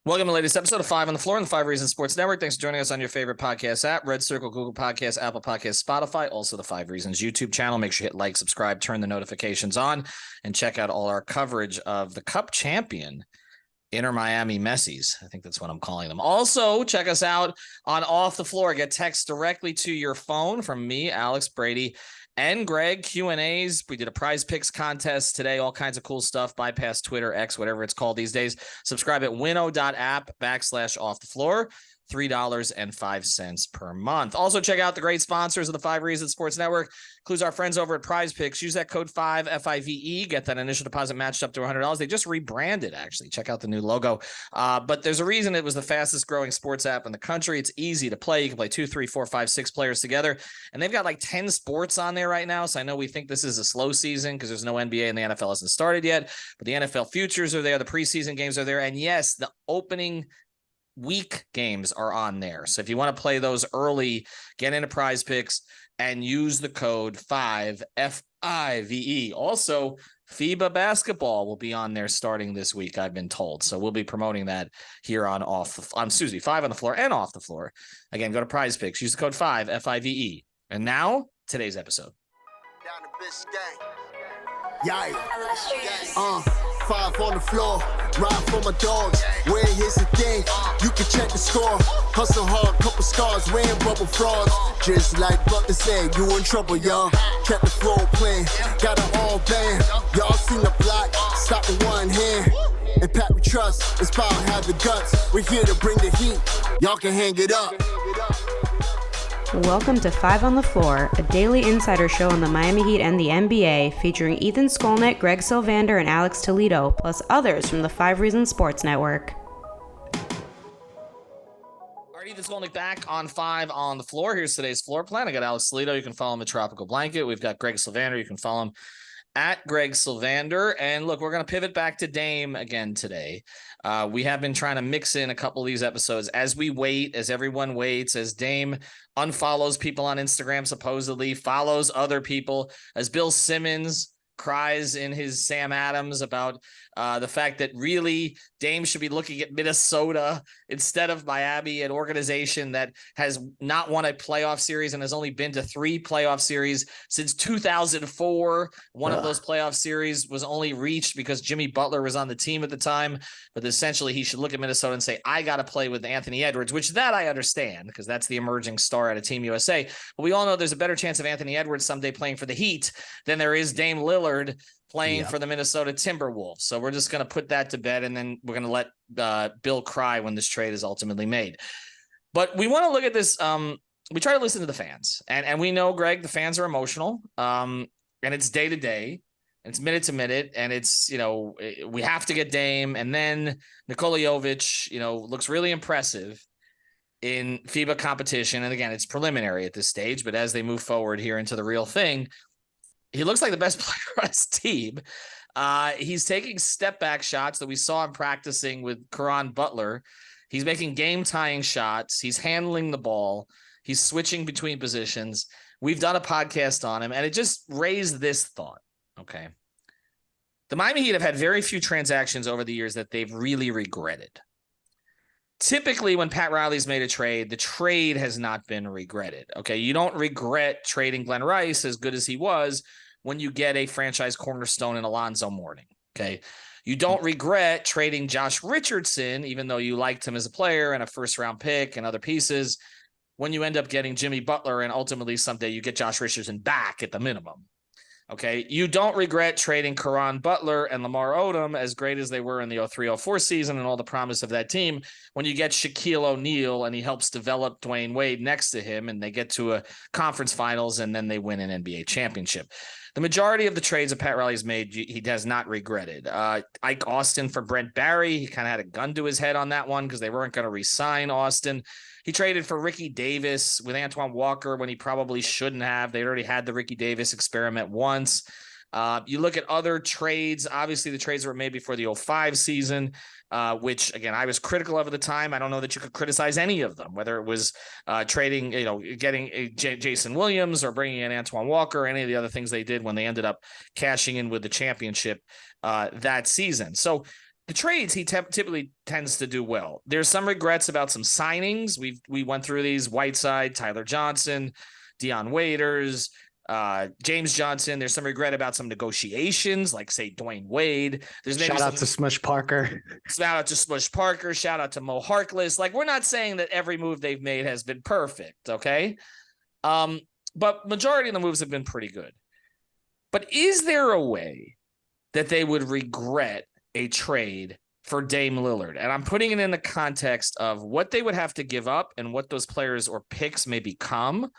Welcome to the latest episode of 5 on the Floor on the 5 Reasons Sports Network. Thanks for joining us on your favorite podcast app, Red Circle, Google Podcasts, Apple Podcasts, Spotify, also the 5 Reasons YouTube channel. Make sure you hit like, subscribe, turn the notifications on, and check out all our coverage of the Cup champion, Inter Miami Messies. I think that's what I'm calling them. Also, check us out on Off the Floor. Get text directly to your phone from me, Alex Brady, and Greg. Q&As. We did a prize picks contest today. All kinds of cool stuff. Bypass Twitter, X, whatever it's called these days. Subscribe at winnow.app/off the floor. $3.05 per month. Also, check out the great sponsors of the 5 Reasons Sports Network. Includes our friends over at Prize Picks. Use that code 5 FIVE. Get that initial deposit matched up to $100. They just rebranded, actually. Check out the new logo. But there's a reason it was the fastest growing sports app in the country. It's easy to play. You can play 2, 3, 4, 5, 6 players together. And they've got like 10 sports on there right now. So I know we think this is a slow season because there's no NBA and the NFL hasn't started yet. But the NFL futures are there. The preseason games are there. And yes, the opening week games are on there. So if you want to play those early, get into Prize Picks and use the code 5 FIVE. Also, FIBA basketball will be on there starting this week, I've been told. So we'll be promoting that here on 5 on the Floor and Off the Floor. Again, go to Prize Picks, use the code 5 FIVE. And now, today's episode. Down the bitch gang. Yeah. 5 on the floor, ride for my dogs. Where here's the thing, you can check the score. Hustle hard, couple scars, wearing rubber frauds. Just like Butler said, you in trouble, y'all. Kept the floor playing, got it all banned. Y'all seen the block, stop with one hand. And Pat we trust, it's power, have the guts. We're here to bring the heat, y'all can hang it up. Welcome to 5 on the Floor, a daily insider show on the Miami Heat and the NBA, featuring Ethan Skolnick, Greg Sylvander, and Alex Toledo, plus others from the 5 Reasons Sports Network. All right, Ethan Skolnick back on 5 on the Floor. Here's today's floor plan. I got Alex Toledo. You can follow him at Tropical Blanket. We've got Greg Sylvander. You can follow him at Greg Sylvander. And look, we're going to pivot back to Dame again today. We have been trying to mix in a couple of these episodes as we wait, as everyone waits, as Dame unfollows people on Instagram, supposedly follows other people, as Bill Simmons cries in his Sam Adams about the fact that really Dame should be looking at Minnesota instead of Miami, an organization that has not won a playoff series and has only been to 3 playoff series since 2004. One of those playoff series was only reached because Jimmy Butler was on the team at the time. But essentially, he should look at Minnesota and say, I got to play with Anthony Edwards, which that I understand because that's the emerging star out of Team USA. But we all know there's a better chance of Anthony Edwards someday playing for the Heat than there is Dame Lillard playing for the Minnesota Timberwolves. So we're just going to put that to bed, and then we're going to let Bill cry when this trade is ultimately made. But we want to look at this. We try to listen to the fans, and we know, Greg, the fans are emotional, and it's day to day, it's minute to minute, and it's, we have to get Dame, and then Nikola Jovic, looks really impressive in FIBA competition. And again, it's preliminary at this stage, but as they move forward here into the real thing, he looks like the best player on his team. He's taking step back shots that we saw him practicing with Caron Butler. He's making game tying shots. He's handling the ball. He's switching between positions. We've done a podcast on him, and it just raised this thought. Okay. The Miami Heat have had very few transactions over the years that they've really regretted. Typically, when Pat Riley's made a trade, the trade has not been regretted. Okay, you don't regret trading Glenn Rice, as good as he was, when you get a franchise cornerstone in Alonzo Mourning. Okay, you don't regret trading Josh Richardson, even though you liked him as a player and a first-round pick and other pieces, when you end up getting Jimmy Butler and ultimately someday you get Josh Richardson back at the minimum. Okay, you don't regret trading Caron Butler and Lamar Odom, as great as they were in the 03-04 season and all the promise of that team, when you get Shaquille O'Neal and he helps develop Dwayne Wade next to him and they get to a conference finals and then they win an NBA championship. The majority of the trades that Pat Riley's made, he has not regretted. Ike Austin for Brent Barry, he kind of had a gun to his head on that one because they weren't going to re-sign Austin. He traded for Ricky Davis with Antoine Walker when he probably shouldn't have. They already had the Ricky Davis experiment once. You look at other trades, obviously the trades were made before the 05 season, which, again, I was critical of at the time. I don't know that you could criticize any of them, whether it was trading, getting Jason Williams or bringing in Antoine Walker, or any of the other things they did when they ended up cashing in with the championship that season. So the trades, he typically tends to do well. There's some regrets about some signings. We went through these: Whiteside, Tyler Johnson, Deion Waiters, James Johnson. There's some regret about some negotiations, like say Dwayne Wade. There's maybe shout out to Smush Parker. Shout out to Smush Parker. Shout out to Mo Harkless. Like, we're not saying that every move they've made has been perfect, okay? But majority of the moves have been pretty good. But is there a way that they would regret a trade for Dame Lillard? And I'm putting it in the context of what they would have to give up and what those players or picks may become,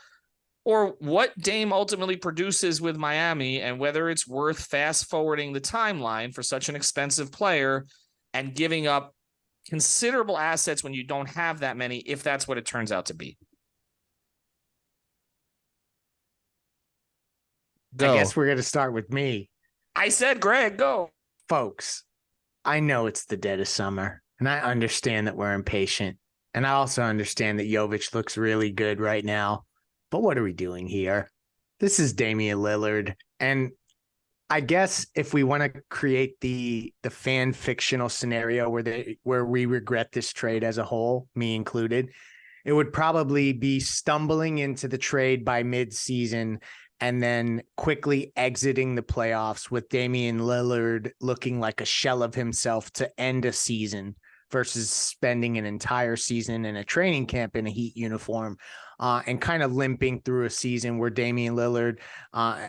or what Dame ultimately produces with Miami, and whether it's worth fast forwarding the timeline for such an expensive player and giving up considerable assets when you don't have that many, if that's what it turns out to be. Go. I guess we're going to start with me. I said, Greg, go. Folks, I know it's the dead of summer, and I understand that we're impatient. And I also understand that Jovic looks really good right now. But what are we doing here? This is Damian Lillard. And I guess if we want to create the fan fictional scenario where we regret this trade as a whole, me included, it would probably be stumbling into the trade by mid-season and then quickly exiting the playoffs with Damian Lillard looking like a shell of himself to end a season versus spending an entire season in a training camp in a Heat uniform, and kind of limping through a season where Damian Lillard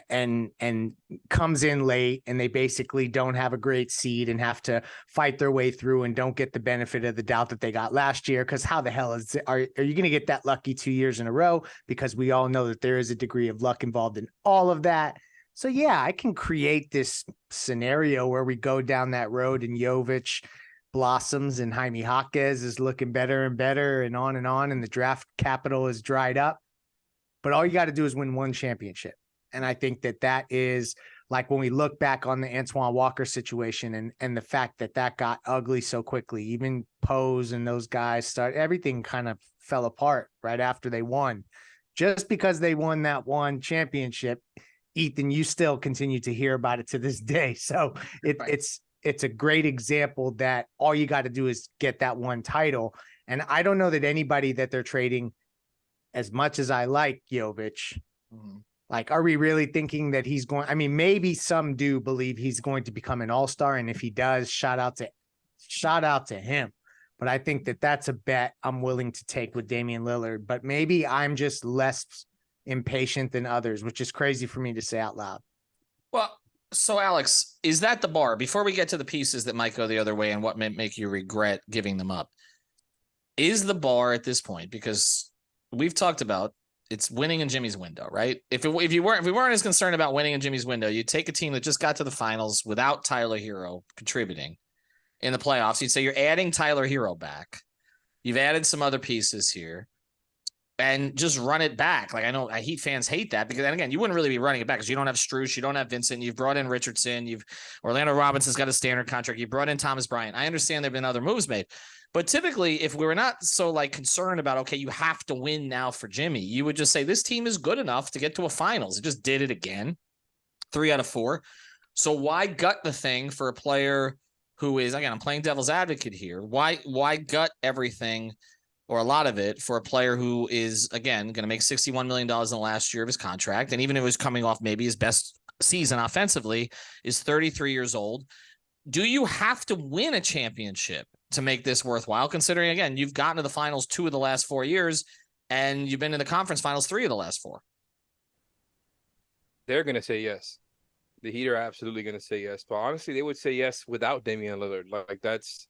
and comes in late and they basically don't have a great seed and have to fight their way through and don't get the benefit of the doubt that they got last year. Because how the hell are you going to get that lucky 2 years in a row? Because we all know that there is a degree of luck involved in all of that. So yeah, I can create this scenario where we go down that road and Jovic blossoms and Jaime Jaquez is looking better and better and the draft capital is dried up. But all you got to do is win one championship. And I think that is like when we look back on the Antoine Walker situation and the fact that got ugly so quickly, even Pose and those guys everything kind of fell apart right after they won. Just because they won that one championship, Ethan, you still continue to hear about it to this day. So it's a great example that all you got to do is get that one title. And I don't know that anybody that they're trading, as much as I like Jovic, like, are we really thinking that he's going? I mean, maybe some do believe he's going to become an all-star. And if he does, shout out to him. But I think that's a bet I'm willing to take with Damian Lillard. But maybe I'm just less impatient than others, which is crazy for me to say out loud. Well, so Alex, is that the bar? Before we get to the pieces that might go the other way and what may make you regret giving them up, is the bar at this point, because we've talked about it's winning in Jimmy's window, right? If we weren't as concerned about winning in Jimmy's window, you'd take a team that just got to the finals without Tyler Herro contributing in the playoffs. You'd say you're adding Tyler Herro back. You've added some other pieces here. And just run it back. Like, I know Heat fans hate that because, and again, you wouldn't really be running it back because you don't have Strus, you don't have Vincent, you've brought in Richardson, Orlando Robinson's got a standard contract, you brought in Thomas Bryant. I understand there've been other moves made, but typically, if we were not so like concerned about, okay, you have to win now for Jimmy, you would just say this team is good enough to get to a finals. It just did it again, 3 out of 4. So why gut the thing for a player who is, again, I'm playing devil's advocate here. Why gut everything or a lot of it for a player who is, again, going to make $61 million in the last year of his contract, and even if it was coming off maybe his best season offensively, is 33 years old? Do you have to win a championship to make this worthwhile, considering, again, you've gotten to the finals 2 of the last 4 years, and you've been in the conference finals 3 of the last 4? They're going to say yes. The Heat are absolutely going to say yes. But honestly, they would say yes without Damian Lillard. Like that's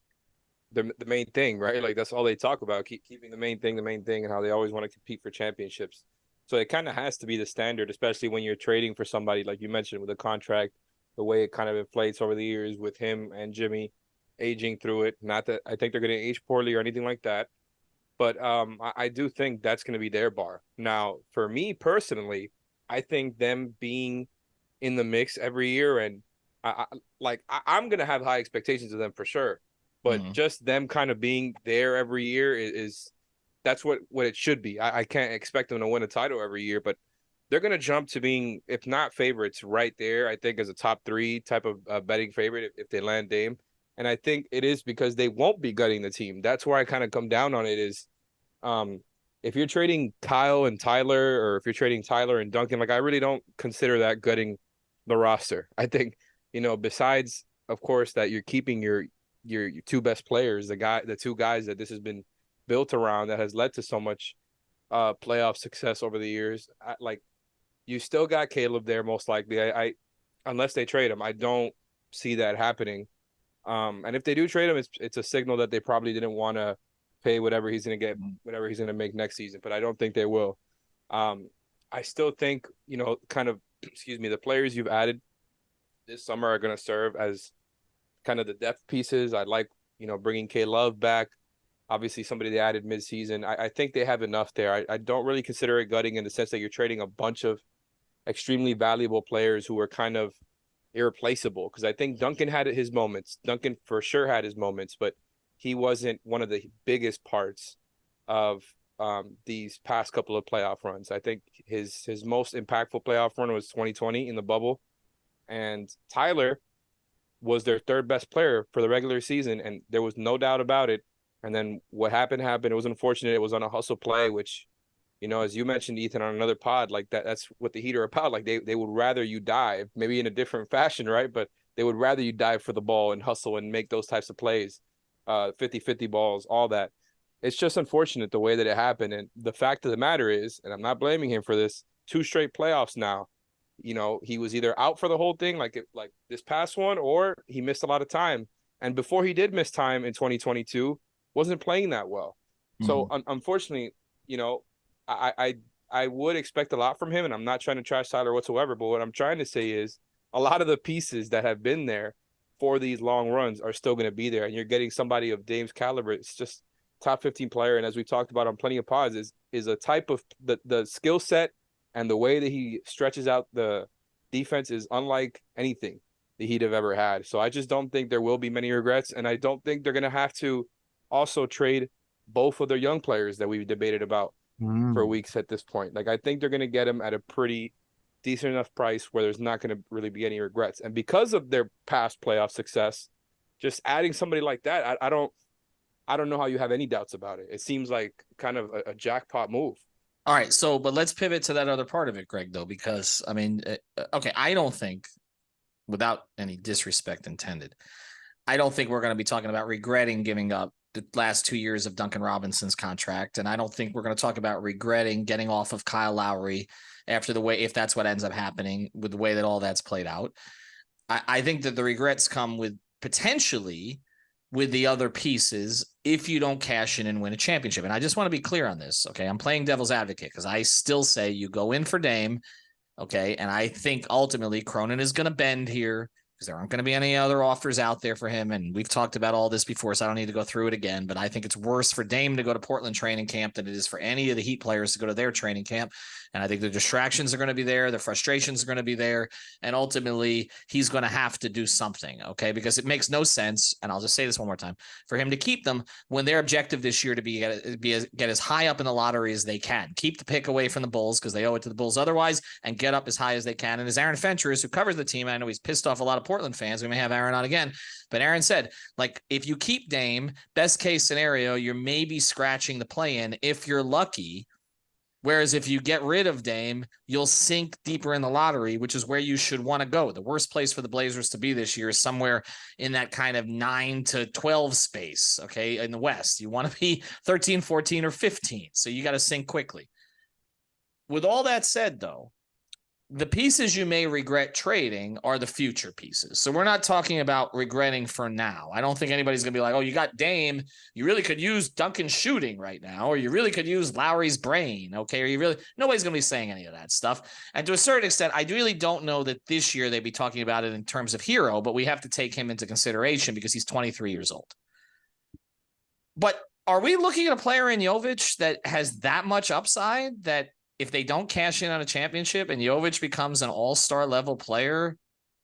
the main thing, right? Like, that's all they talk about, keeping the main thing, and how they always want to compete for championships. So it kind of has to be the standard, especially when you're trading for somebody, like you mentioned, with a contract, the way it kind of inflates over the years with him and Jimmy aging through it. Not that I think they're going to age poorly or anything like that, but I do think that's going to be their bar. Now, for me personally, I think them being in the mix every year, and I'm going to have high expectations of them for sure. But just them kind of being there every year that's what it should be. I can't expect them to win a title every year, but they're going to jump to being, if not favorites, right there, I think, as a top 3 type of betting favorite if they land Dame. And I think it is because they won't be gutting the team. That's where I kind of come down on it is if you're trading Kyle and Tyler, or if you're trading Tyler and Duncan, like I really don't consider that gutting the roster. I think, besides, of course, that you're keeping your two best players, the two guys that this has been built around, that has led to so much playoff success over the years. You still got Caleb there, most likely. I unless they trade him, I don't see that happening. And if they do trade him, it's a signal that they probably didn't want to pay whatever he's going to get, whatever he's going to make next season. But I don't think they will. I still think, the players you've added this summer are going to serve as kind of the depth pieces. I like, bringing K-Love back. Obviously, somebody they added midseason. I think they have enough there. I don't really consider it gutting in the sense that you're trading a bunch of extremely valuable players who are kind of irreplaceable, because I think Duncan had his moments. Duncan for sure had his moments, but he wasn't one of the biggest parts of these past couple of playoff runs. I think his most impactful playoff run was 2020 in the bubble, and Tyler was their third best player for the regular season, and there was no doubt about it. And then what happened. It was unfortunate. It was on a hustle play, which, as you mentioned, Ethan, on another pod, like that's what the Heat are about. Like they would rather you dive, maybe in a different fashion, right? But they would rather you dive for the ball and hustle and make those types of plays, 50-50 balls, all that. It's just unfortunate the way that it happened. And the fact of the matter is, and I'm not blaming him for this, 2 straight playoffs now, he was either out for the whole thing, like this past one, or he missed a lot of time. And before he did miss time in 2022, wasn't playing that well. So unfortunately, I would expect a lot from him, and I'm not trying to trash Tyler whatsoever, but what I'm trying to say is a lot of the pieces that have been there for these long runs are still going to be there, and you're getting somebody of Dame's caliber. It's just top 15 player, and as we talked about on plenty of pods, is a type of the skill set and the way that he stretches out the defense is unlike anything the Heat have ever had. So I just don't think there will be many regrets, and I don't think they're going to have to also trade both of their young players that we've debated about for weeks at this point. Like, I think they're going to get him at a pretty decent enough price where there's not going to really be any regrets. And because of their past playoff success, just adding somebody like that, I don't know how you have any doubts about it. It seems like kind of a jackpot move. All right. So, but let's pivot to that other part of it, Greg, though, because I don't think, without any disrespect intended, I don't think we're going to be talking about regretting giving up the last 2 years of Duncan Robinson's contract. And I don't think we're going to talk about regretting getting off of Kyle Lowry after the way, if that's what ends up happening with the way that all that's played out. I think that the regrets come with potentially with the other pieces if you don't cash in and win a championship. And I just want to be clear on this. Okay. I'm playing devil's advocate because I still say you go in for Dame. Okay. And I think ultimately Cronin is going to bend here, because there aren't going to be any other offers out there for him. And we've talked about all this before, so I don't need to go through it again. But I think it's worse for Dame to go to Portland training camp than it is for any of the Heat players to go to their training camp. And I think the distractions are going to be there. The frustrations are going to be there. And ultimately, he's going to have to do something, okay? Because it makes no sense, and I'll just say this one more time, for him to keep them when their objective this year to get as high up in the lottery as they can. Keep the pick away from the Bulls because they owe it to the Bulls otherwise, and get up as high as they can. And as Aaron Fentress, who covers the team, I know he's pissed off a lot of Portland fans. We may have Aaron on again, but Aaron said, like, if you keep Dame, best case scenario, you're maybe scratching the play-in if you're lucky. Whereas if you get rid of Dame, you'll sink deeper in the lottery, which is where you should want to go. The worst place for the Blazers to be this year is somewhere in that kind of 9 to 12 space, okay, in the West. You want to be 13, 14, or 15, so you got to sink quickly. With all that said, though, the pieces you may regret trading are the future pieces. So we're not talking about regretting for now. I don't think anybody's going to be like, oh, you got Dame. You really could use Duncan's shooting right now, or you really could use Lowry's brain. Okay. Or nobody's going to be saying any of that stuff. And to a certain extent, I really don't know that this year they'd be talking about it in terms of Herro, but we have to take him into consideration because he's 23 years old. But are we looking at a player in Jovic that has that much upside that if they don't cash in on a championship and Jovic becomes an all-star level player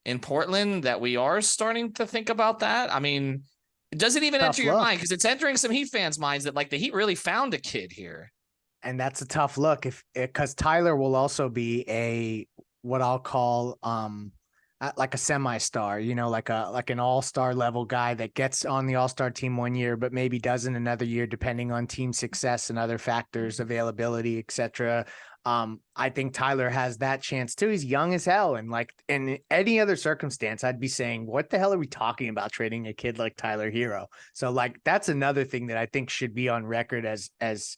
in Portland, that we are starting to think about that? I mean, it doesn't even enter your mind, because it's entering some Heat fans' minds that, like, the Heat really found a kid here. And that's a tough look because Tyler will also be what I'll call like a semi-star, like an all-star level guy that gets on the all-star team one year, but maybe doesn't another year, depending on team success and other factors, availability, etc. I think Tyler has that chance too. He's young as hell. And like in any other circumstance, I'd be saying, what the hell are we talking about trading a kid like Tyler Herro? So like, that's another thing that I think should be on record as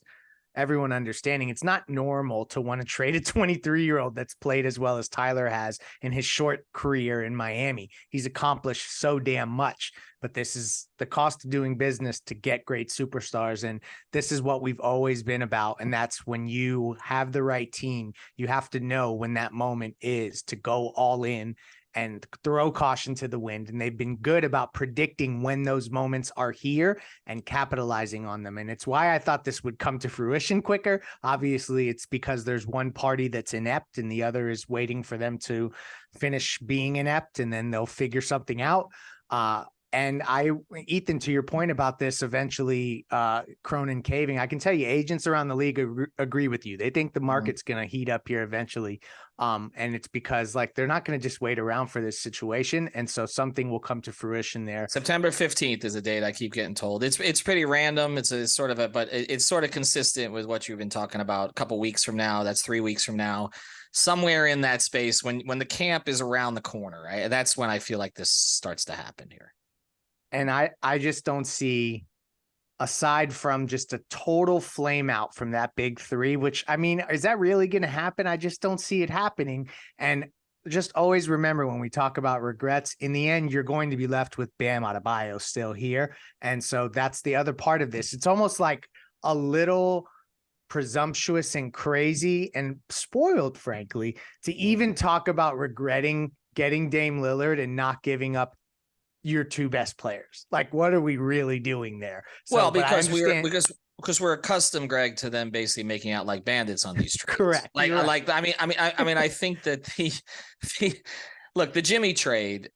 everyone understanding it's not normal to want to trade a 23-year-old that's played as well as Tyler has in his short career in Miami. He's accomplished so damn much, but this is the cost of doing business to get great superstars. And this is what we've always been about. And that's when you have the right team, you have to know when that moment is to go all in and throw caution to the wind. And they've been good about predicting when those moments are here and capitalizing on them. And it's why I thought this would come to fruition quicker. Obviously, it's because there's one party that's inept and the other is waiting for them to finish being inept, and then they'll figure something out. And Ethan, to your point about this eventually Cronin caving, I can tell you agents around the league agree with you. They think the market's going to heat up here eventually. And it's because like they're not going to just wait around for this situation. And so something will come to fruition there. September 15th is a date I keep getting told. It's pretty random. It's sort of but it's sort of consistent with what you've been talking about. A couple weeks from now, that's 3 weeks from now, somewhere in that space when the camp is around the corner, right? That's when I feel like this starts to happen here. And I just don't see, aside from just a total flame out from that big three, which, I mean, is that really going to happen? I just don't see it happening. And just always remember, when we talk about regrets, in the end, you're going to be left with Bam Adebayo still here. And so that's the other part of this. It's almost like a little presumptuous and crazy and spoiled, frankly, to even talk about regretting getting Dame Lillard and not giving up your two best players. Like, what are we really doing there? So, well, because we're accustomed, Greg, to them basically making out like bandits on these trades. Correct. I think that the Jimmy trade,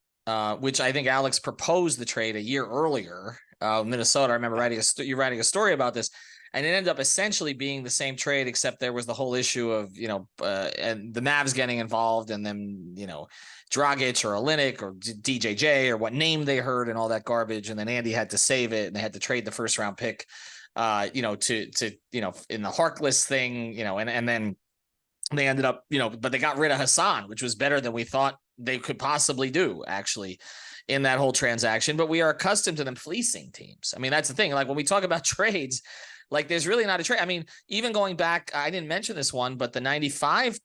which I think Alex proposed the trade a year earlier, Minnesota. I remember you writing a story about this, and it ended up essentially being the same trade, except there was the whole issue of, and the Mavs getting involved, and then, Dragic or Olynyk or DJJ or what name they heard and all that garbage. And then Andy had to save it, and they had to trade the first round pick, to in the Harkless thing, and then they ended up, but they got rid of Hassan, which was better than we thought they could possibly do actually in that whole transaction. But we are accustomed to them fleecing teams. I mean, that's the thing. Like when we talk about trades, like there's really not a trade. I mean, even going back, I didn't mention this one, but the 96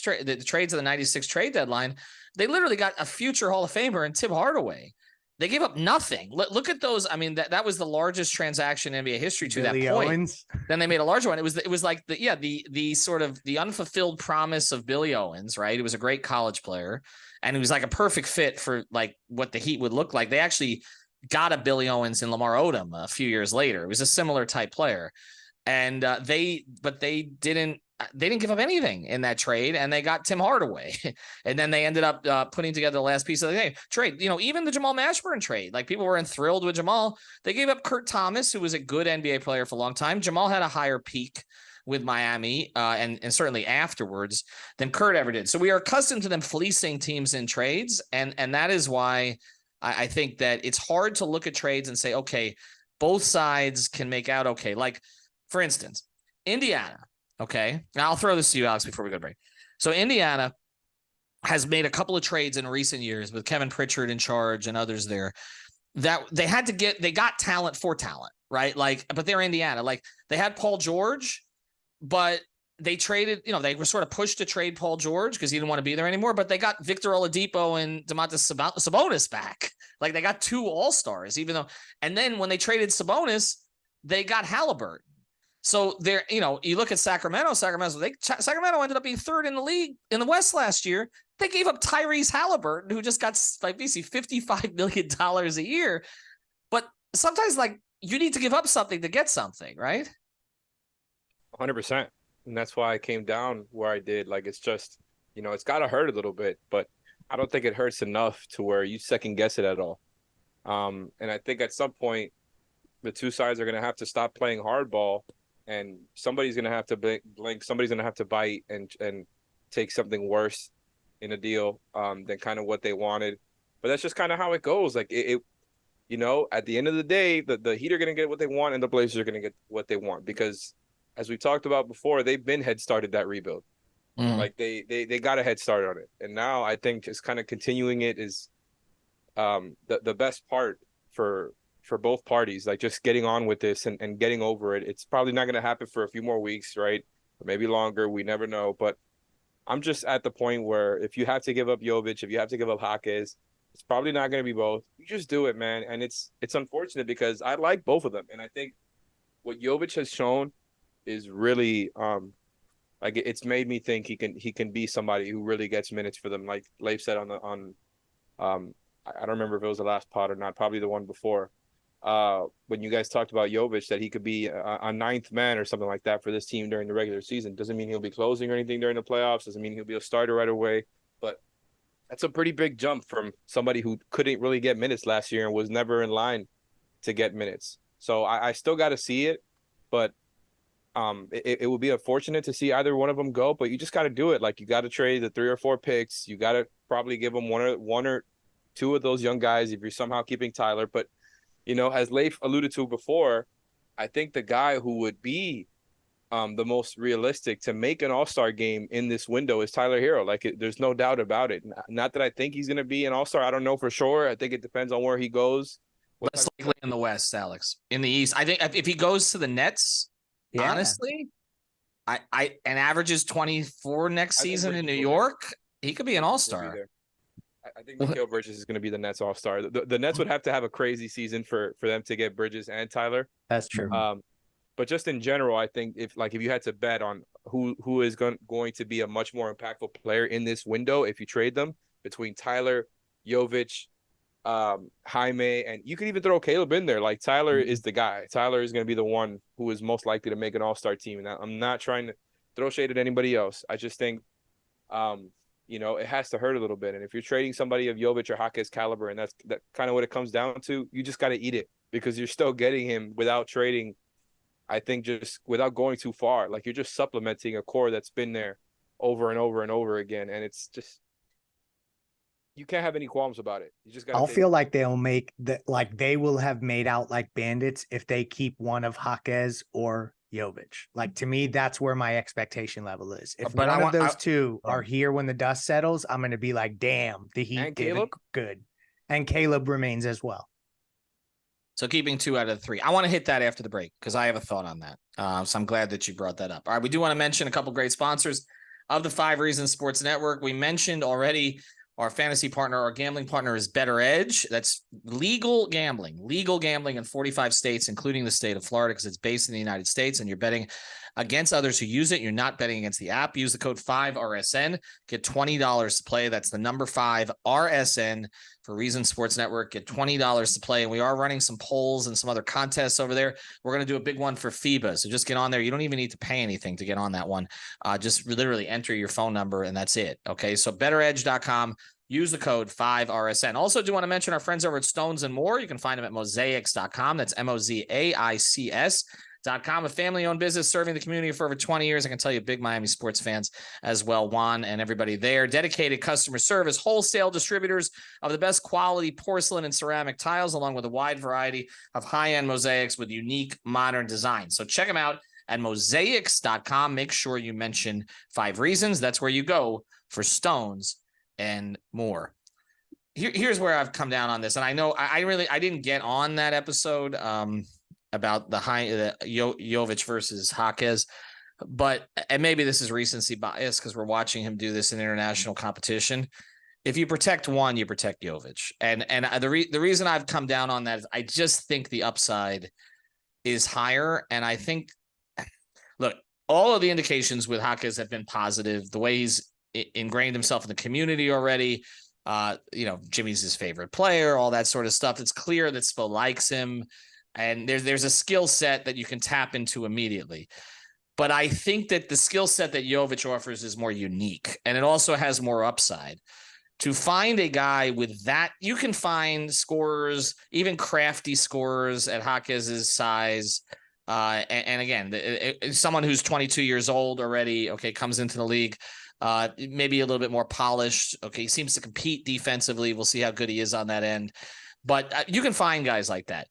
trade, the trades of the 96 trade deadline, they literally got a future Hall of Famer and Tim Hardaway. They gave up nothing. Look at those. I mean, that was the largest transaction in NBA history to Billy that point. Owens. Then they made a larger one. It was like the sort of the unfulfilled promise of Billy Owens, right? He was a great college player, and he was like a perfect fit for like what the Heat would look like. They actually got a Billy Owens and Lamar Odom a few years later. It was a similar type player. And they didn't give up anything in that trade, and they got Tim Hardaway. And then they ended up putting together the last piece of the trade. Even the Jamal Mashburn trade, like people weren't thrilled with Jamal. They gave up Kurt Thomas, who was a good NBA player for a long time. Jamal had a higher peak with Miami and certainly afterwards than Kurt ever did. So we are accustomed to them fleecing teams in trades. And that is why I think that it's hard to look at trades and say, okay, both sides can make out okay. Like, for instance, Indiana, okay? Now I'll throw this to you, Alex, before we go to break. So Indiana has made a couple of trades in recent years with Kevin Pritchard in charge and others there that they got talent for talent, right? Like, but they're Indiana. Like, they had Paul George, but they traded, they were sort of pushed to trade Paul George because he didn't want to be there anymore, but they got Victor Oladipo and Domantas Sabonis back. Like, they got two all-stars, and then when they traded Sabonis, they got Halliburton. So they're, you look at Sacramento ended up being third in the league in the West last year. They gave up Tyrese Halliburton, who just got like basically $55 million a year. But sometimes like you need to give up something to get something, right? 100%. And that's why I came down where I did. Like, it's just, it's got to hurt a little bit, but I don't think it hurts enough to where you second guess it at all. And I think at some point, the two sides are going to have to stop playing hardball, and somebody's going to have to blink. Somebody's going to have to bite and take something worse in a deal than kind of what they wanted. But that's just kind of how it goes. Like at the end of the day, the Heat are going to get what they want and the Blazers are going to get what they want because, as we talked about before, they've been head started that rebuild. Like they got a head start on it. And now I think just kind of continuing it is the best part for both parties, like just getting on with this and getting over it. It's probably not going to happen for a few more weeks, right? Or maybe longer. We never know. But I'm just at the point where if you have to give up Jovic, if you have to give up Jaquez, it's probably not going to be both. You just do it, man. And it's unfortunate because I like both of them. And I think what Jovic has shown is really like it's made me think he can be somebody who really gets minutes for them. Like Leif said on I don't remember if it was the last pod or not, probably the one before. When you guys talked about Jovic, that he could be a ninth man or something like that for this team during the regular season. Doesn't mean he'll be closing or anything during the playoffs. Doesn't mean he'll be a starter right away. But that's a pretty big jump from somebody who couldn't really get minutes last year and was never in line to get minutes. So I still got to see it, but it would be unfortunate to see either one of them go. But you just got to do it. Like you got to trade the 3 or 4 picks. You got to probably give them one or two of those young guys if you're somehow keeping Tyler. But as Leif alluded to before, I think the guy who would be the most realistic to make an all-star game in this window is Tyler Herro. Like there's no doubt about it. Not that I think he's going to be an all-star. I don't know for sure. I think it depends on where he goes. Less likely in the West, Alex. In the East, I think if he goes to the Nets, honestly, I and averages 24 next season in New York, he could be an all-star. I think Mikal Bridges is going to be the Nets all-star. The Nets would have to have a crazy season for them to get Bridges and Tyler. That's true. But just in general, I think if you had to bet on who is going to be a much more impactful player in this window, if you trade them between Tyler, Jovic, Jaime, and you could even throw Caleb in there. Like Tyler is the guy. Tyler is going to be the one who is most likely to make an all-star team. And I'm not trying to throw shade at anybody else. I just think, it has to hurt a little bit. And if you're trading somebody of Jovic or Jaquez caliber, and that's kind of what it comes down to, you just got to eat it because you're still getting him without trading. I think just without going too far, like you're just supplementing a core that's been there over and over and over again. And it's just, you can't have any qualms about it. You just got I'll feel like they'll make they will have made out like bandits if they keep one of Jaquez or Jovic. Like to me, that's where my expectation level is. If one of those two are here when the dust settles, I'm going to be like, damn, the Heat did good. And Caleb remains as well. So keeping 2 out of the 3. I want to hit that after the break because I have a thought on that. So I'm glad that you brought that up. All right, we do want to mention a couple great sponsors of the 5 Reasons Sports Network. We mentioned already our fantasy partner, our gambling partner is Better Edge. That's legal gambling in 45 states, including the state of Florida, because it's based in the United States and you're betting against others who use it. You're not betting against the app. Use the code 5RSN. Get $20 to play. That's the number 5RSN for Reason Sports Network. Get $20 to play. And we are running some polls and some other contests over there. We're going to do a big one for FIBA. So just get on there. You don't even need to pay anything to get on that one. Just literally enter your phone number and that's it. Okay. So betteredge.com. Use the code 5RSN. Also, do want to mention our friends over at Stones and More. You can find them at mosaics.com. That's MOZAICS.com. A family-owned business serving the community for over 20 years. I can tell you, big Miami sports fans as well. Juan and everybody there. Dedicated customer service, wholesale distributors of the best quality porcelain and ceramic tiles, along with a wide variety of high-end mosaics with unique modern designs. So check them out at mosaics.com. Make sure you mention 5 Reasons. That's where you go for Stones and More. Here's where I've come down on this, and I know I didn't get on that episode about the Jovic versus Jaquez, but and maybe this is recency bias because we're watching him do this in international competition. If you protect one, you protect Jovic, and the reason I've come down on that is I just think the upside is higher, and I think look, all of the indications with Jaquez have been positive. The way he's ingrained himself in the community already. Jimmy's his favorite player, all that sort of stuff. It's clear that Spo likes him, and there's a skill set that you can tap into immediately. But I think that the skill set that Jovic offers is more unique, and it also has more upside. To find a guy with that, you can find scorers, even crafty scorers at Jaquez's size, And again, someone who's 22 years old already, okay, comes into the league, maybe a little bit more polished. Okay, he seems to compete defensively. We'll see how good he is on that end. But you can find guys like that.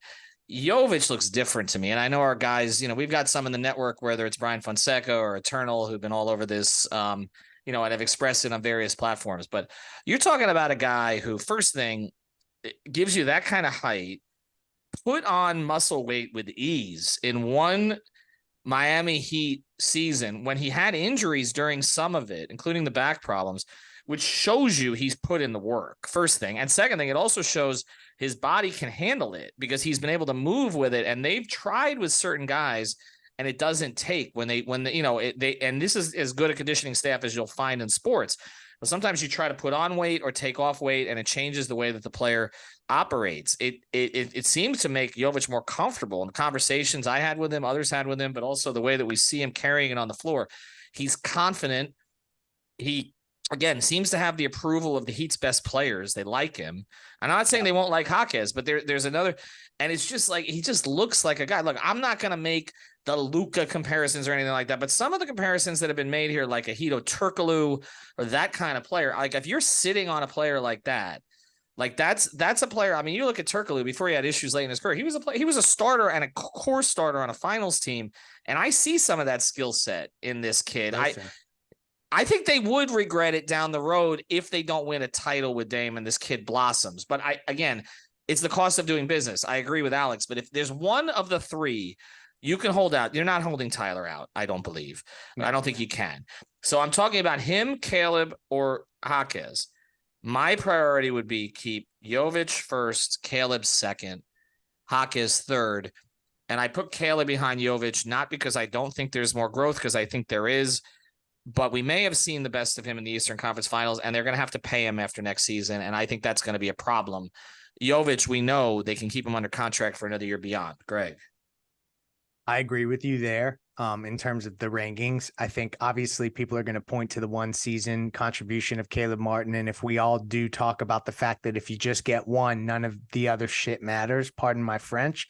Jovic looks different to me. And I know our guys, we've got some in the network, whether it's Brian Fonseca or Eternal, who've been all over this, and have expressed it on various platforms. But you're talking about a guy who, first thing, gives you that kind of height, put on muscle weight with ease in one Miami Heat season when he had injuries during some of it, including the back problems, which shows you he's put in the work, first thing. And second thing, it also shows his body can handle it because he's been able to move with it. And they've tried with certain guys and it doesn't take and this is as good a conditioning staff as you'll find in sports. But sometimes you try to put on weight or take off weight and it changes the way that the player operates. It seems to make Jovic more comfortable in the conversations I had with him, others had with him, but also the way that we see him carrying it on the floor. He's confident. He, again, seems to have the approval of the Heat's best players. They like him. I'm not saying they won't like Jaquez, but there's another, and it's just like, he just looks like a guy. Look, I'm not going to make the Luka comparisons or anything like that, but some of the comparisons that have been made here, like a Hito Turkoglu or that kind of player, like if you're sitting on a player like that, like that's a player. I mean, you look at Turkoglu before he had issues late in his career. He was a starter and a core starter on a finals team. And I see some of that skill set in this kid. I think they would regret it down the road if they don't win a title with Dame and this kid blossoms. But again, it's the cost of doing business. I agree with Alex, but if there's one of the three you can hold out, you're not holding Tyler out, I don't believe. No. I don't think you can. So I'm talking about him, Caleb, or Jaquez. My priority would be keep Jovic first, Caleb second, Jaquez third. And I put Caleb behind Jovic, not because I don't think there's more growth, because I think there is, but we may have seen the best of him in the Eastern Conference Finals, and they're going to have to pay him after next season, and I think that's going to be a problem. Jovic, we know they can keep him under contract for another year beyond. Greg. I agree with you there. In terms of the rankings, I think obviously people are going to point to the one season contribution of Caleb Martin. And if we all do talk about the fact that if you just get one, none of the other shit matters, pardon my French,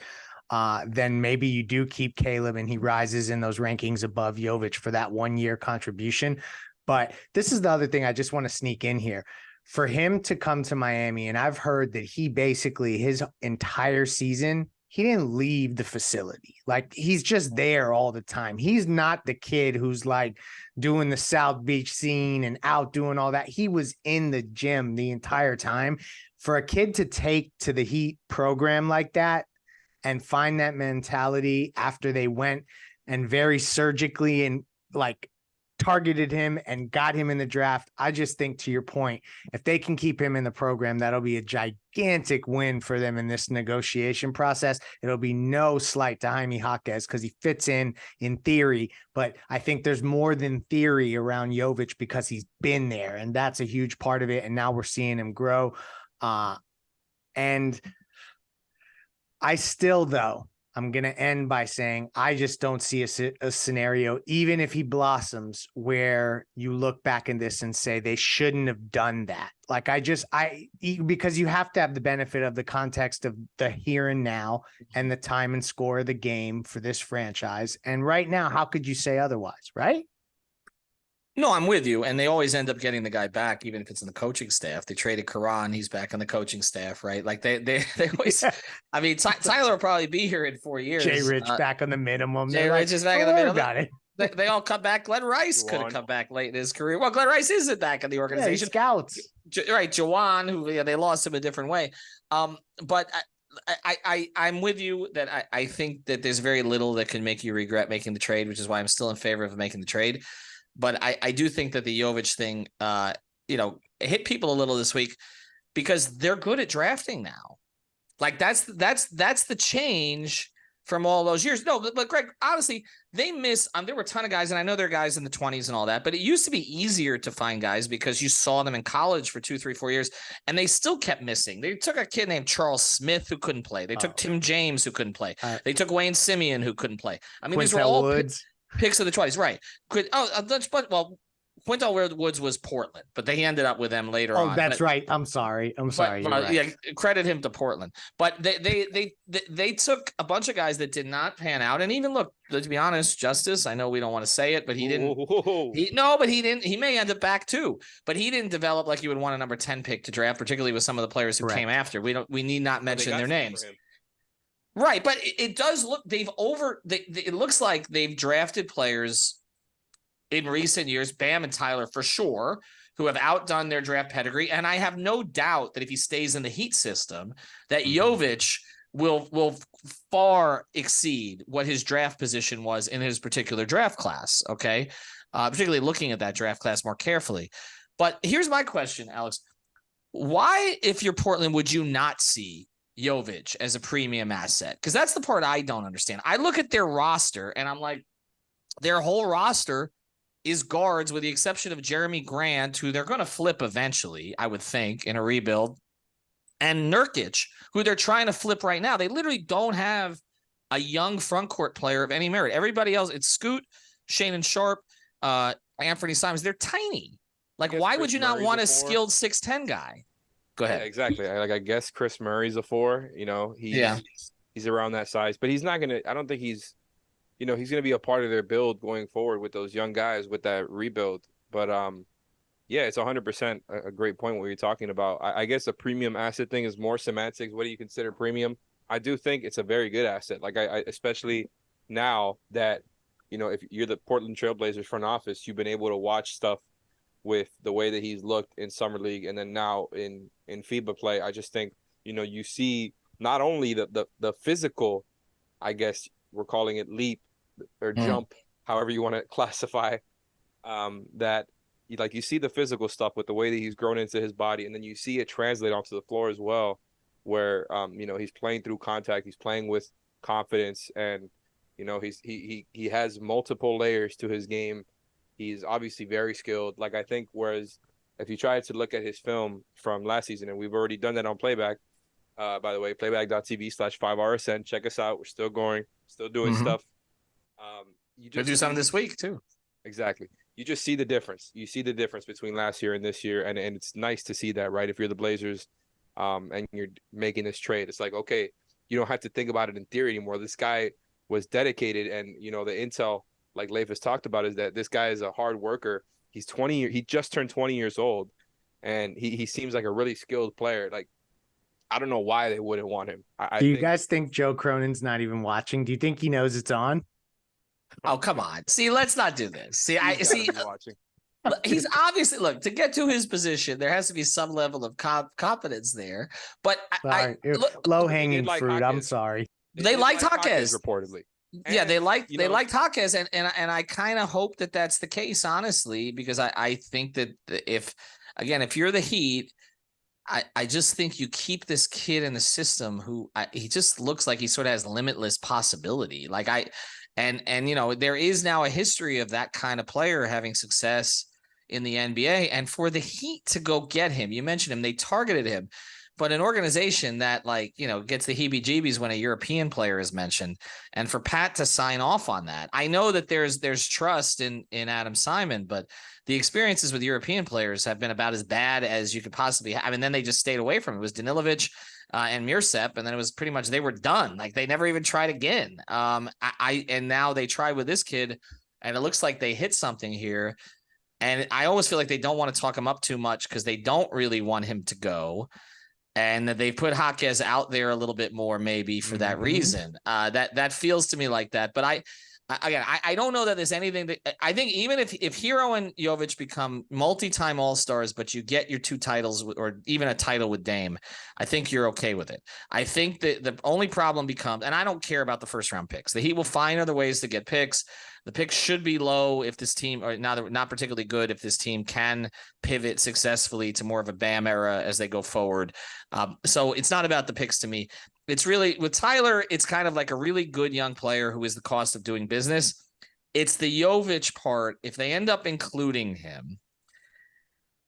then maybe you do keep Caleb and he rises in those rankings above Jovic for that 1 year contribution. But this is the other thing I just want to sneak in here. For him to come to Miami, and I've heard that he basically his entire season, he didn't leave the facility. Like he's just there all the time. He's not the kid who's like doing the South Beach scene and out doing all that. He was in the gym the entire time. For a kid to take to the Heat program like that and find that mentality after they went and very surgically and like targeted him and got him in the draft. I just think, to your point, if they can keep him in the program, that'll be a gigantic win for them in this negotiation process. It'll be no slight to Jaime Jaquez because he fits in theory, but I think there's more than theory around Jovic because he's been there, and that's a huge part of it. And now we're seeing him grow. And I still, though, I'm going to end by saying I just don't see a scenario, even if he blossoms, where you look back in this and say they shouldn't have done that. Like because you have to have the benefit of the context of the here and now and the time and score of the game for this franchise. And right now, how could you say otherwise, right? No, I'm with you. And they always end up getting the guy back, even if it's in the coaching staff. They traded Karan. He's back on the coaching staff, right? Like they always, I mean, Tyler will probably be here in 4 years. Jay Rich back on the minimum. Jay Rich is back in the minimum. Got it. They all come back. Glenn Rice could have come back late in his career. Well, Glenn Rice isn't back in the organization. Yeah, scouts. Right. Jawan, who they lost him a different way. But I'm with you that I think that there's very little that can make you regret making the trade, which is why I'm still in favor of making the trade. But I do think that the Jovic thing, hit people a little this week because they're good at drafting now. Like that's the change from all those years. No, but Greg, honestly, they miss. There were a ton of guys, and I know there are guys in the 20s and all that, but it used to be easier to find guys because you saw them in college for 2, 3, 4 years, and they still kept missing. They took a kid named Charles Smith who couldn't play. They took Tim James who couldn't play. They took Wayne Simeon who couldn't play. I mean, these were all picks of the 20s, right? Quintel Woods was Portland, but they ended up with them later on. Oh, that's right. I'm sorry. You're right. Yeah, credit him to Portland. But they took a bunch of guys that did not pan out. And even look, to be honest, Justice, I know we don't want to say it, but he didn't. He didn't. He may end up back too, but he didn't develop like you would want a number 10 pick to draft, particularly with some of the players who came after. We need not mention their names. Right, but it does look it looks like they've drafted players in recent years, Bam and Tyler for sure, who have outdone their draft pedigree. And I have no doubt that if he stays in the Heat system, that Jovic will far exceed what his draft position was in his particular draft class. Okay. Particularly looking at that draft class more carefully. But here's my question, Alex. Why, if you're Portland, would you not see Jovic as a premium asset? Because that's the part I don't understand. I look at their roster and I'm like, their whole roster is guards with the exception of Jeremy Grant, who they're going to flip eventually, I would think, in a rebuild, and Nurkic, who they're trying to flip right now. They literally don't have a young front court player of any merit. Everybody else, it's Scoot, Shannon Sharp, Anthony Simons. They're tiny. Like, why would you not want a skilled 6'10" guy? Go ahead. Yeah, exactly. I guess Chris Murray's a 4. You know, he's around that size, but he's not going to – I don't think he's – you know, he's going to be a part of their build going forward with those young guys with that rebuild. But, yeah, it's 100% a great point what you're talking about. I guess a premium asset thing is more semantics. What do you consider premium? I do think it's a very good asset. Like, I especially now that, you know, if you're the Portland Trailblazers front office, you've been able to watch stuff with the way that he's looked in Summer League and then now in FIBA play. I just think, you know, you see not only the physical, I guess we're calling it leap or jump, however you want to classify, that you see the physical stuff with the way that he's grown into his body, and then you see it translate onto the floor as well, where you know, he's playing through contact, he's playing with confidence, and you know, he has multiple layers to his game. He's obviously very skilled. Like, I think, whereas if you try to look at his film from last season, and we've already done that on Playback, by the way, playback.tv/5RSN. Check us out. We're still going, still doing stuff. You just do something this week too. Exactly. You just see the difference. You see the difference between last year and this year, and it's nice to see that, right? If you're the Blazers, and you're making this trade, it's like, okay, you don't have to think about it in theory anymore. This guy was dedicated, and you know, the intel, like Leif has talked about, is that this guy is a hard worker. He's 20. He just turned 20 years old, and he seems like a really skilled player. Like, I don't know why they wouldn't want him. Do you guys think Joe Cronin's not even watching? Do you think he knows it's on? Oh, come on. See, let's not do this. See, he's obviously, look, to get to his position, there has to be some level of competence there. But low-hanging fruit. I'm sorry. They liked Jaquez reportedly. Yeah, they liked Jaquez, and I kind of hope that that's the case, honestly, because I think that if you're the Heat, I just think you keep this kid in the system who he just looks like he sort of has limitless possibility. Like and you know, there is now a history of that kind of player having success in the NBA, and for the Heat to go get him, you mentioned him, they targeted him, but an organization that, like, you know, gets the heebie-jeebies when a European player is mentioned, and for Pat to sign off on that, I know that there's trust in Adam Simon, but the experiences with European players have been about as bad as you could possibly have. I mean, then they just stayed away from it. It was Danilovic and Mirsep, and then it was pretty much they were done. Like, they never even tried again. And now they tried with this kid, and it looks like they hit something here. And I always feel like they don't want to talk him up too much because they don't really want him to go. And they put Jaquez out there a little bit more, maybe for that reason. That feels to me like that. But I don't know that there's anything that I think, even if Herro and Jovic become multi-time All-Stars, but you get your 2 titles or even a title with Dame, I think you're okay with it. I think that the only problem becomes, and I don't care about the first round picks. The Heat will find other ways to get picks. The picks should be low if this team, or not particularly good if this team can pivot successfully to more of a Bam era as they go forward. So it's not about the picks to me. It's really, with Tyler, it's kind of like a really good young player who is the cost of doing business. It's the Jovic part. If they end up including him,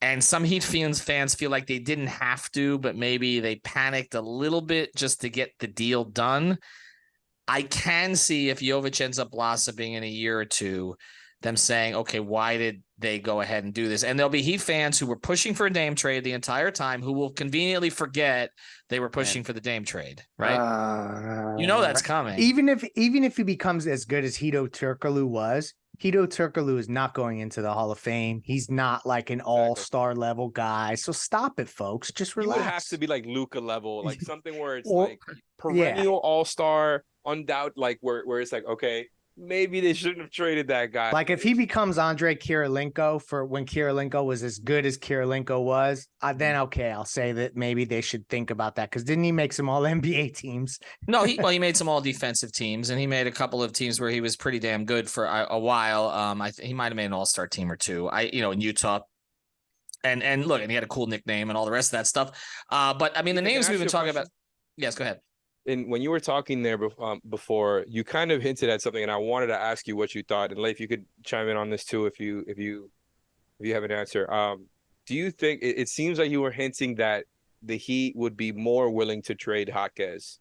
and some Heat fans feel like they didn't have to, but maybe they panicked a little bit just to get the deal done, I can see if Jovic ends up blossoming in a year or two, them saying, okay, why did they go ahead and do this. And there'll be Heat fans who were pushing for a Dame trade the entire time who will conveniently forget they were pushing for the Dame trade, right? That's coming. Even if he becomes as good as Hedo Turkoglu was, Hedo Turkoglu is not going into the Hall of Fame. He's not like an all-star level guy. So stop it, folks. Just relax. You would have to be like Luka level, like something where it's like perennial all-star, undoubt, like where it's like, okay, maybe they shouldn't have traded that guy. Like if he becomes Andre Kirilenko for when Kirilenko was as good as Kirilenko was, then okay, I'll say that maybe they should think about that. Because didn't he make some all NBA teams? No, he made some all defensive teams, and he made a couple of teams where he was pretty damn good for a while. He might have made an all-star team or two. In Utah. And look, and he had a cool nickname and all the rest of that stuff. But I mean, the names we've been talking about. Yes, go ahead. And when you were talking there before, you kind of hinted at something, and I wanted to ask you what you thought. And Leif, you could chime in on this too if you have an answer. Do you think it seems like you were hinting that the Heat would be more willing to trade Jaquez?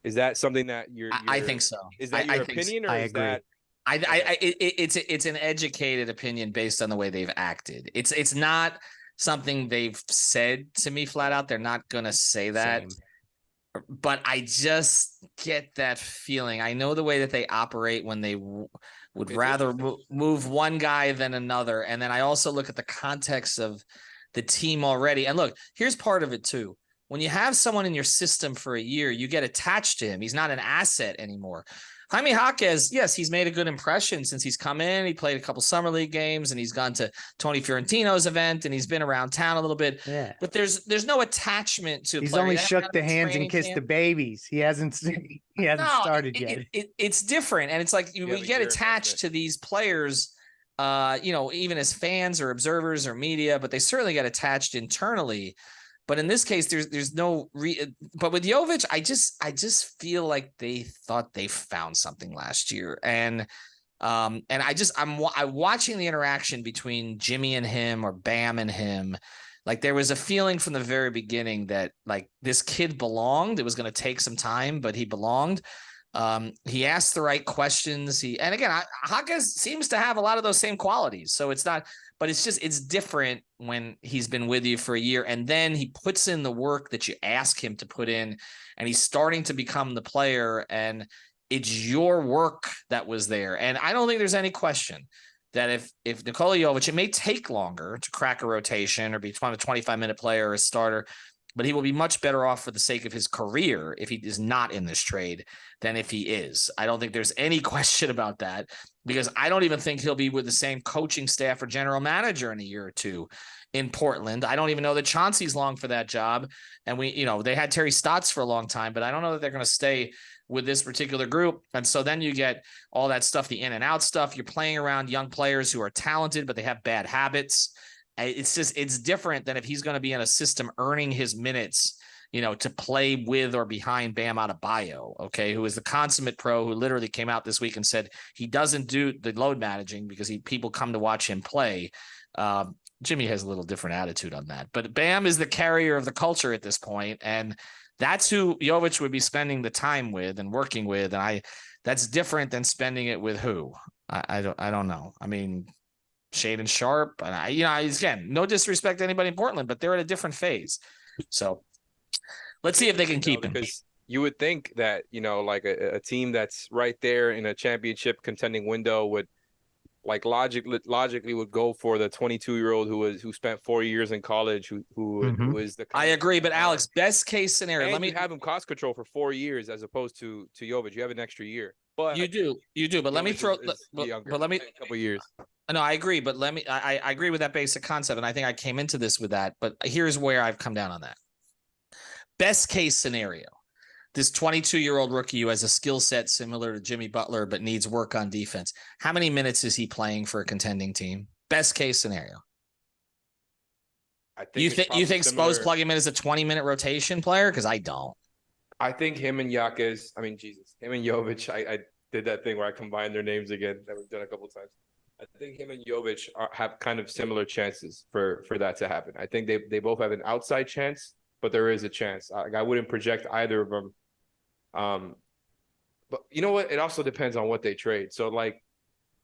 Is that something that I think so. Is that your opinion, or is that? It's an educated opinion based on the way they've acted. It's not something they've said to me flat out. They're not gonna say that. Same. But I just get that feeling. I know the way that they operate when they would rather move one guy than another. And then I also look at the context of the team already. And look, here's part of it too. When you have someone in your system for a year, you get attached to him. He's not an asset anymore. Jaime Jaquez, yes, he's made a good impression since he's come in. He played a couple summer league games, and he's gone to Tony Fiorentino's event, and he's been around town a little bit. Yeah. But there's no attachment to. He's only shook the hands and kissed the babies. He hasn't started yet. It's different, and it's like we get attached to these players, even as fans or observers or media, but they certainly get attached internally. But in this case, there's no but with Jovic, I just feel like they thought they found something last year. And I'm watching the interaction between Jimmy and him or Bam and him. Like there was a feeling from the very beginning that like this kid belonged. It was going to take some time, but he belonged. He asked the right questions. Jaquez seems to have a lot of those same qualities. So it's not, but it's different when he's been with you for a year and then he puts in the work that you ask him to put in and he's starting to become the player and it's your work that was there. And I don't think there's any question that if Nikola Jovic, it may take longer to crack a rotation or become a 25-minute player or a starter, but he will be much better off for the sake of his career if he is not in this trade than if he is. I don't think there's any question about that because I don't even think he'll be with the same coaching staff or general manager in a year or two in Portland. I don't even know that Chauncey's long for that job. And they had Terry Stotts for a long time, but I don't know that they're going to stay with this particular group. And so then you get all that stuff, the in and out stuff. You're playing around young players who are talented, but they have bad habits. It's different than if he's going to be in a system earning his minutes, to play with or behind Bam Adebayo, okay, who is the consummate pro who literally came out this week and said he doesn't do the load managing because people come to watch him play. Jimmy has a little different attitude on that, but Bam is the carrier of the culture at this point, and that's who Jovic would be spending the time with and working with, and that's different than spending it with who I don't know. I mean, Shaden Sharp, and again, no disrespect to anybody in Portland, but they're at a different phase. So let's see if they can keep him. Because you would think that, like a team that's right there in a championship contending window would like logically would go for the 22-year-old who spent 4 years in college, who is the. I agree, but Alex, best case scenario. Let me have him cost control for 4 years as opposed to Jovic. You have an extra year, but you do. But let me throw. But let me a couple years. No, I agree, but I agree with that basic concept, and I think I came into this with that. But here's where I've come down on that. Best case scenario. This 22-year-old rookie who has a skill set similar to Jimmy Butler but needs work on defense. How many minutes is he playing for a contending team? Best case scenario. I think you think Spo's plug him in as a 20-minute rotation player? Because I don't. I think him and Jaquez, him and Jovic, I did that thing where I combined their names again that we've done a couple of times. I think him and Jovic have kind of similar chances for that to happen. I think they both have an outside chance, but there is a chance. I wouldn't project either of them. But you know what? It also depends on what they trade. So like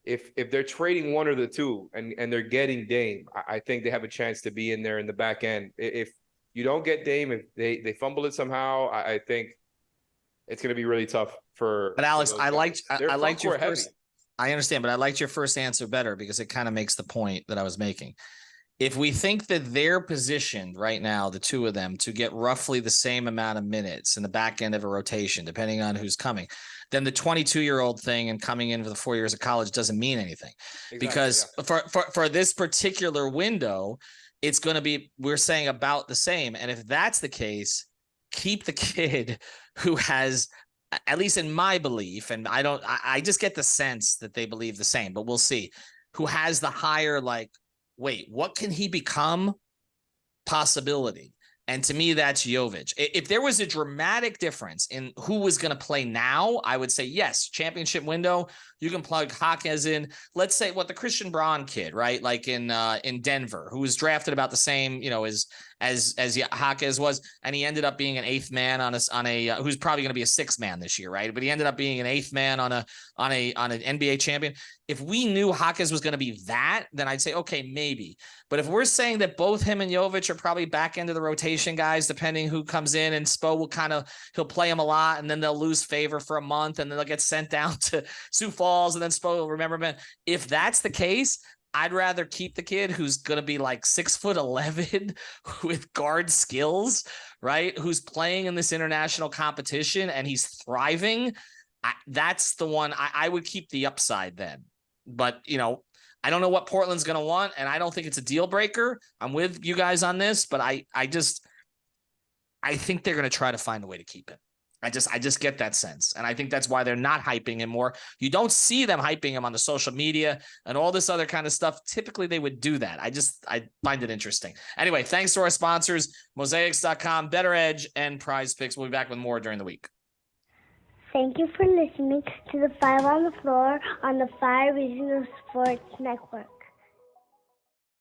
if they're trading one or the two and they're getting Dame, I think they have a chance to be in there in the back end. If you don't get Dame, if they fumble it somehow, I think it's going to be really tough for. But Alex, for I those guys. liked I liked your Heavy. first. I understand, but I liked your first answer better because it kind of makes the point that I was making. If we think that they're positioned right now, the two of them, to get roughly the same amount of minutes in the back end of a rotation, depending on who's coming, then the 22-year-old thing and coming in for the 4 years of college doesn't mean anything. Exactly, because for this particular window, it's going to be, we're saying, about the same. And if that's the case, keep the kid who has, at least in my belief, and I just get the sense that they believe the same, but we'll see, who has the higher, like, wait, what can he become possibility? And to me, that's Jovic. If there was a dramatic difference in who was going to play now, I would say, yes, championship window, you can plug Jaquez in. Let's say the Christian Braun kid, right? Like in Denver, who was drafted about the same, as Jaquez was, and he ended up being an eighth man on a who's probably going to be a sixth man this year, right? But he ended up being an eighth man on an NBA champion. If we knew Jaquez was going to be that, then I'd say, okay, maybe. But if we're saying that both him and Jovic are probably back into the rotation guys, depending who comes in, and Spo will he'll play him a lot, and then they'll lose favor for a month, and then they'll get sent down to Sioux Falls, and then Spo will remember him. If that's the case, I'd rather keep the kid who's going to be like 6'11" with guard skills, right? Who's playing in this international competition and he's thriving. That's the one I would keep the upside then. But, I don't know what Portland's going to want, and I don't think it's a deal breaker. I'm with you guys on this, but I think they're going to try to find a way to keep him. I just get that sense. And I think that's why they're not hyping him more. You don't see them hyping him on the social media and all this other kind of stuff. Typically they would do that. I find it interesting. Anyway, thanks to our sponsors, Mosaics.com, Better Edge, and Prize Picks. We'll be back with more during the week. Thank you for listening to the Five on the Floor on the Five Regional Sports Network.